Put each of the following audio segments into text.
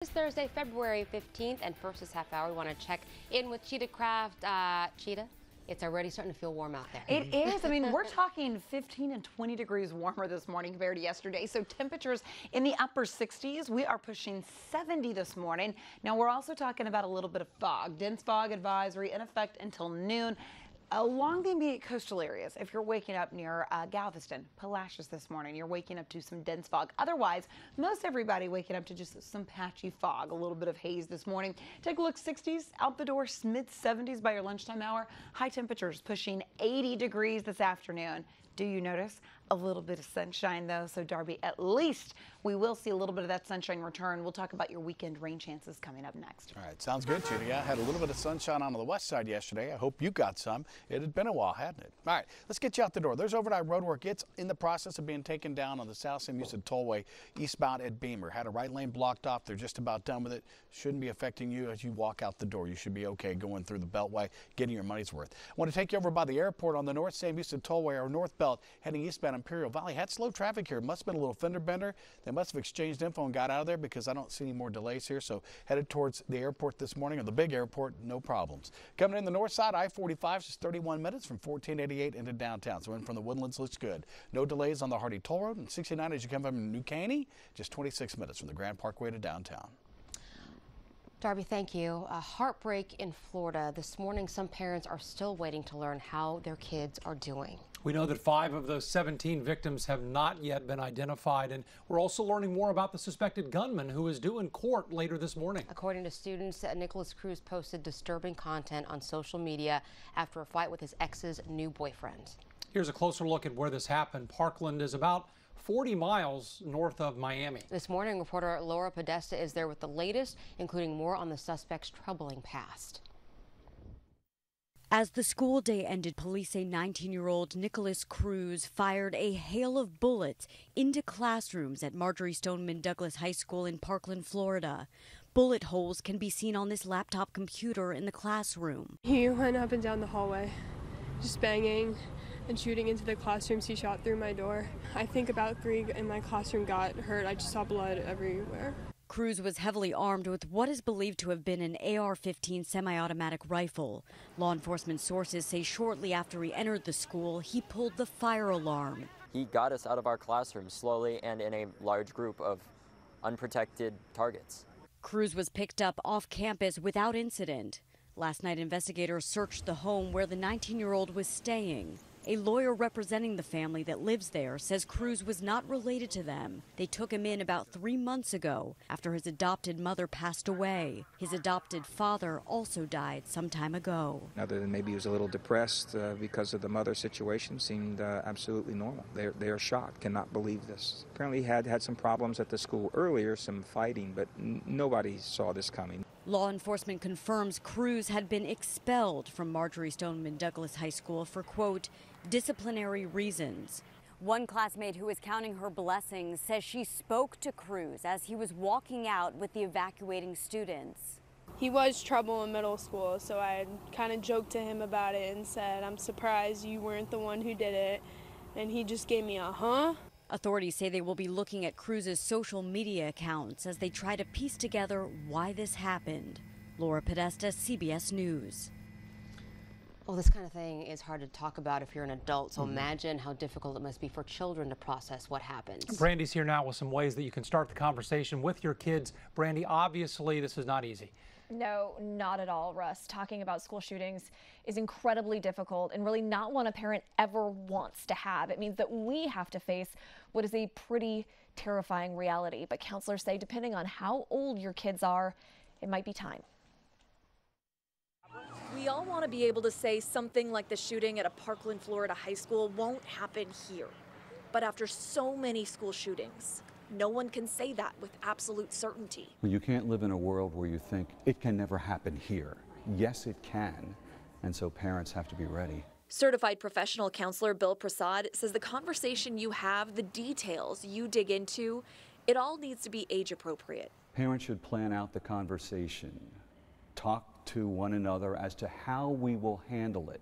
It's Thursday, February 15th, and first this half hour, we want to check in with Cheetah Craft. Cheetah, it's already starting to feel warm out there. It is. I mean, we're talking 15 and 20 degrees warmer this morning compared to yesterday. So temperatures in the upper 60s. We are pushing 70 this morning. Now, we're also talking about a little bit of fog. Dense fog advisory in effect until noon. Along the immediate coastal areas, if you're waking up near Galveston, Palacios this morning, you're waking up to some dense fog. Otherwise, most everybody waking up to just some patchy fog, a little bit of haze this morning. Take a look, 60s out the door, mid-70s by your lunchtime hour. High temperatures pushing 80 degrees this afternoon. Do you notice a little bit of sunshine, though? So, Darby, at least we will see a little bit of that sunshine return. We'll talk about your weekend rain chances coming up next. All right, sounds good, Judy. I had a little bit of sunshine on the west side yesterday. I hope you got some. It had been a while, hadn't it? All right, let's get you out the door. There's overnight road work. It's in the process of being taken down on the South St. Houston Tollway eastbound at Beamer. Had a right lane blocked off. They're just about done with it. Shouldn't be affecting you as you walk out the door. You should be okay going through the Beltway, getting your money's worth. I want to take you over by the airport on the North St. Houston Tollway or North Belt heading eastbound Imperial Valley. Had slow traffic here. Must have been a little fender bender. They must have exchanged info and got out of there because I don't see any more delays here. So headed towards the airport this morning, or the big airport, no problems. Coming in the north side, I-45 is just 31 minutes from 1488 into downtown. So in from the Woodlands looks good. No delays on the Hardy Toll Road, and 69 as you come from New Caney, just 26 minutes from the Grand Parkway to downtown. Darby, thank you. A heartbreak in Florida. This morning, some parents are still waiting to learn how their kids are doing. We know that 5 of those 17 victims have not yet been identified, and we're also learning more about the suspected gunman who is due in court later this morning. According to students, Nicholas Cruz posted disturbing content on social media after a fight with his ex's new boyfriend. Here's a closer look at where this happened. Parkland is about 40 miles north of Miami. This morning, reporter Laura Podesta is there with the latest, including more on the suspect's troubling past. As the school day ended, police say 19-year-old Nicholas Cruz fired a hail of bullets into classrooms at Marjorie Stoneman Douglas High School in Parkland, Florida. Bullet holes can be seen on this laptop computer in the classroom. He went up and down the hallway, just banging and shooting into the classrooms. He shot through my door. I think about 3 in my classroom got hurt. I just saw blood everywhere. Cruz was heavily armed with what is believed to have been an AR-15 semi-automatic rifle. Law enforcement sources say shortly after he entered the school, he pulled the fire alarm. He got us out of our classroom slowly and in a large group of unprotected targets. Cruz was picked up off campus without incident. Last night, investigators searched the home where the 19-year-old was staying. A lawyer representing the family that lives there says Cruz was not related to them. They took him in about 3 months ago after his adopted mother passed away. His adopted father also died some time ago. Other than maybe he was a little depressed because of the mother situation, seemed absolutely normal. They are shocked, cannot believe this. Apparently he had some problems at the school earlier, some fighting, but nobody saw this coming. Law enforcement confirms Cruz had been expelled from Marjorie Stoneman Douglas High School for, quote, disciplinary reasons. One classmate who is counting her blessings says she spoke to Cruz as he was walking out with the evacuating students. He was trouble in middle school, so I kind of joked to him about it and said, I'm surprised you weren't the one who did it. And he just gave me a huh? Authorities say they will be looking at Cruz's social media accounts as they try to piece together why this happened. Laura Podesta, CBS News. Well, this kind of thing is hard to talk about if you're an adult, so imagine how difficult it must be for children to process what happens. Brandy's here now with some ways that you can start the conversation with your kids. Brandy, obviously this is not easy. No, not at all, Russ. Talking about school shootings is incredibly difficult and really not one a parent ever wants to have. It means that we have to face what is a pretty terrifying reality. But counselors say depending on how old your kids are, it might be time. We all want to be able to say something like the shooting at a Parkland, Florida high school won't happen here. But after so many school shootings, no one can say that with absolute certainty. Well, you can't live in a world where you think it can never happen here. Yes, it can. And so parents have to be ready. Certified professional counselor Bill Prasad says the conversation you have, the details you dig into, it all needs to be age appropriate. Parents should plan out the conversation, talk to one another as to how we will handle it,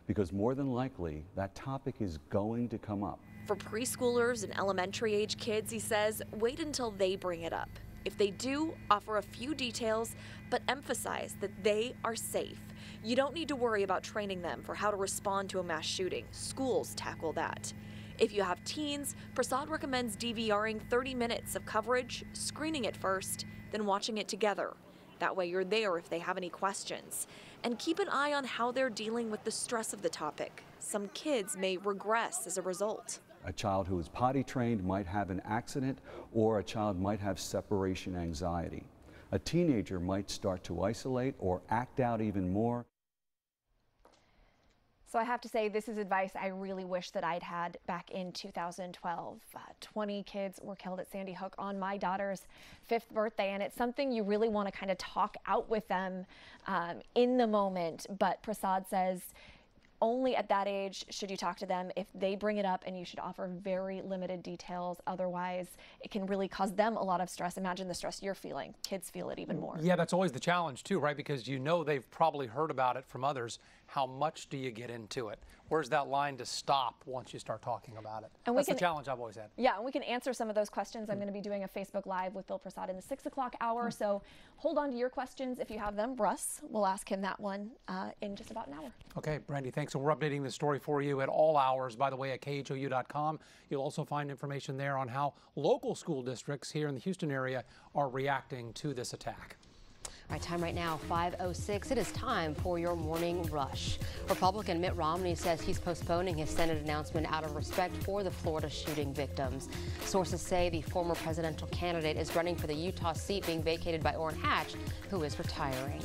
because more than likely that topic is going to come up. For preschoolers and elementary age kids, he says, wait until they bring it up. If they do, offer a few details, but emphasize that they are safe. You don't need to worry about training them for how to respond to a mass shooting. Schools tackle that. If you have teens, Prasad recommends DVRing 30 minutes of coverage, screening it first, then watching it together. That way you're there if they have any questions. And keep an eye on how they're dealing with the stress of the topic. Some kids may regress as a result. A child who is potty trained might have an accident, or a child might have separation anxiety. A teenager might start to isolate or act out even more. So I have to say, this is advice I really wish that I'd had back in 2012. 20 kids were killed at Sandy Hook on my daughter's 5th birthday, and it's something you really want to kind of talk out with them in the moment. But Prasad says only at that age should you talk to them if they bring it up, and you should offer very limited details. Otherwise, it can really cause them a lot of stress. Imagine the stress you're feeling. Kids feel it even more. Yeah, that's always the challenge too, right? Because you know they've probably heard about it from others. How much do you get into it? Where's that line to stop once you start talking about it? And that's the challenge I've always had. Yeah, and we can answer some of those questions. I'm going to be doing a Facebook Live with Bill Prasad in the 6 o'clock hour. So hold on to your questions if you have them. Russ, we'll ask him that one in just about an hour. Okay, Brandy, thanks. So we're updating this story for you at all hours, by the way, at KHOU.com. You'll also find information there on how local school districts here in the Houston area are reacting to this attack. All right, time right now, 5:06. It is time for your morning rush. Republican Mitt Romney says he's postponing his Senate announcement out of respect for the Florida shooting victims. Sources say the former presidential candidate is running for the Utah seat being vacated by Orrin Hatch, who is retiring.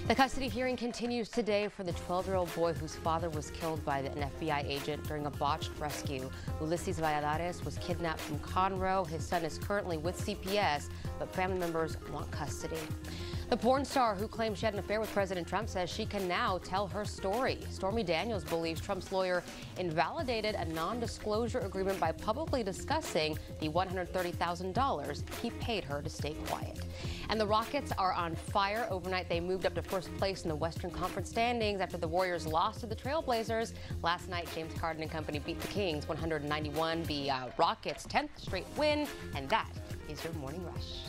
The custody hearing continues today for the 12-year-old boy whose father was killed by an FBI agent during a botched rescue. Ulises Valladares was kidnapped from Conroe. His son is currently with CPS, but family members want custody. The porn star who claims she had an affair with President Trump says she can now tell her story. Stormy Daniels believes Trump's lawyer invalidated a non-disclosure agreement by publicly discussing the $130,000 he paid her to stay quiet. And the Rockets are on fire. Overnight, they moved up to first place in the Western Conference standings after the Warriors lost to the Trailblazers. Last night, James Harden and company beat the Kings 191, the Rockets' 10th straight win. And that is your morning rush.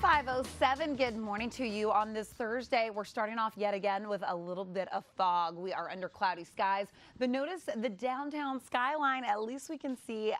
.507. Good morning to you on this Thursday. We're starting off yet again with a little bit of fog. We are under cloudy skies, but notice the downtown skyline. At least we can see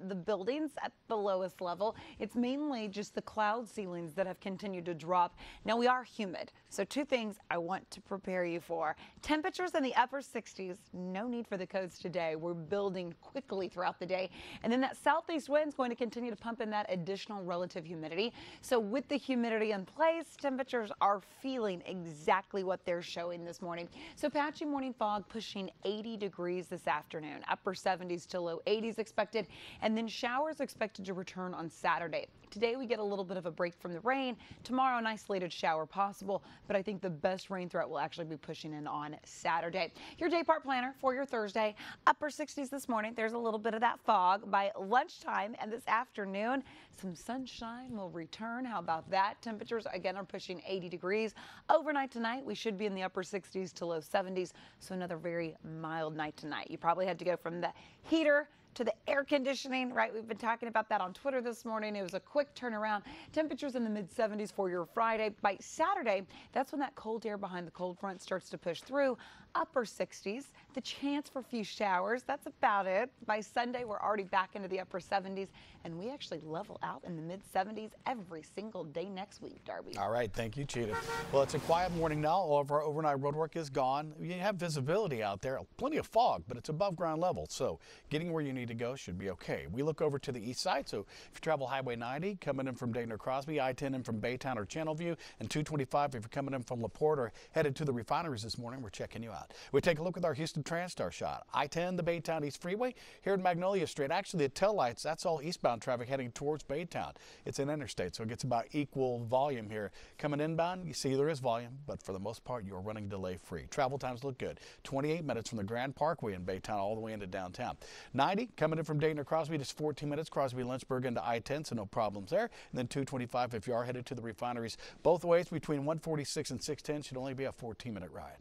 the buildings at the lowest level. It's mainly just the cloud ceilings that have continued to drop. Now we are humid, so two things I want to prepare you for. Temperatures in the upper 60s. No need for the coats today. We're building quickly throughout the day, and then that southeast wind is going to continue to pump in that additional relative humidity. So with the humidity in place, temperatures are feeling exactly what they're showing this morning. So patchy morning fog pushing 80 degrees this afternoon, upper 70s to low 80s expected, and then showers expected to return on Saturday. Today we get a little bit of a break from the rain. Tomorrow an isolated shower possible, but I think the best rain threat will actually be pushing in on Saturday. Your day part planner for your Thursday, upper 60s this morning. There's a little bit of that fog by lunchtime, and this afternoon some sunshine will return. How about that? Temperatures again are pushing 80 degrees. Overnight tonight we should be in the upper 60s to low 70s, so another very mild night tonight. You probably had to go from the heater to the air conditioning, right? We've been talking about that on Twitter this morning. It was a quick turnaround. Temperatures in the mid 70s for your Friday. By Saturday, that's when that cold air behind the cold front starts to push through. Upper 60s, the chance for a few showers. That's about it. By Sunday, we're already back into the upper 70s, and we actually level out in the mid 70s every single day next week, Darby. All right, thank you, Cheetah. Well, it's a quiet morning now. All of our overnight roadwork is gone. You have visibility out there, plenty of fog, but it's above ground level, so getting where you need to go should be okay. We look over to the east side, so if you travel Highway 90, coming in from Dayton or Crosby, I-10 in from Baytown or Channelview, and 225 if you're coming in from LaPorte or headed to the refineries this morning, we're checking you out. We take a look at our Houston TransStar shot. I-10, the Baytown East Freeway, here at Magnolia Street. Actually, the tail lights, that's all eastbound traffic heading towards Baytown. It's an interstate, so it gets about equal volume here. Coming inbound, you see there is volume, but for the most part, you're running delay-free. Travel times look good. 28 minutes from the Grand Parkway in Baytown all the way into downtown. 90, coming in from Dayton or Crosby, just 14 minutes. Crosby-Lynchburg into I-10, so no problems there. And then 225 if you are headed to the refineries. Both ways between 146 and 610 should only be a 14-minute ride.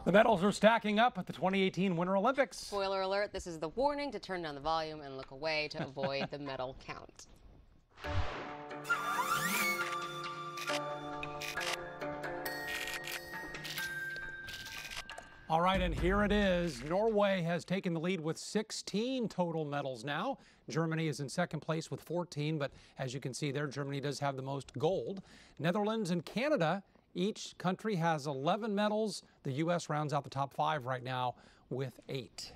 The medals are stacking up at the 2018 Winter Olympics. Spoiler alert, this is the warning to turn down the volume and look away to avoid the medal count. All right, and here it is. Norway has taken the lead with 16 total medals now. Germany is in second place with 14, but as you can see there, Germany does have the most gold. Netherlands and Canada, each country has 11 medals. The U.S. rounds out the top 5 right now with 8.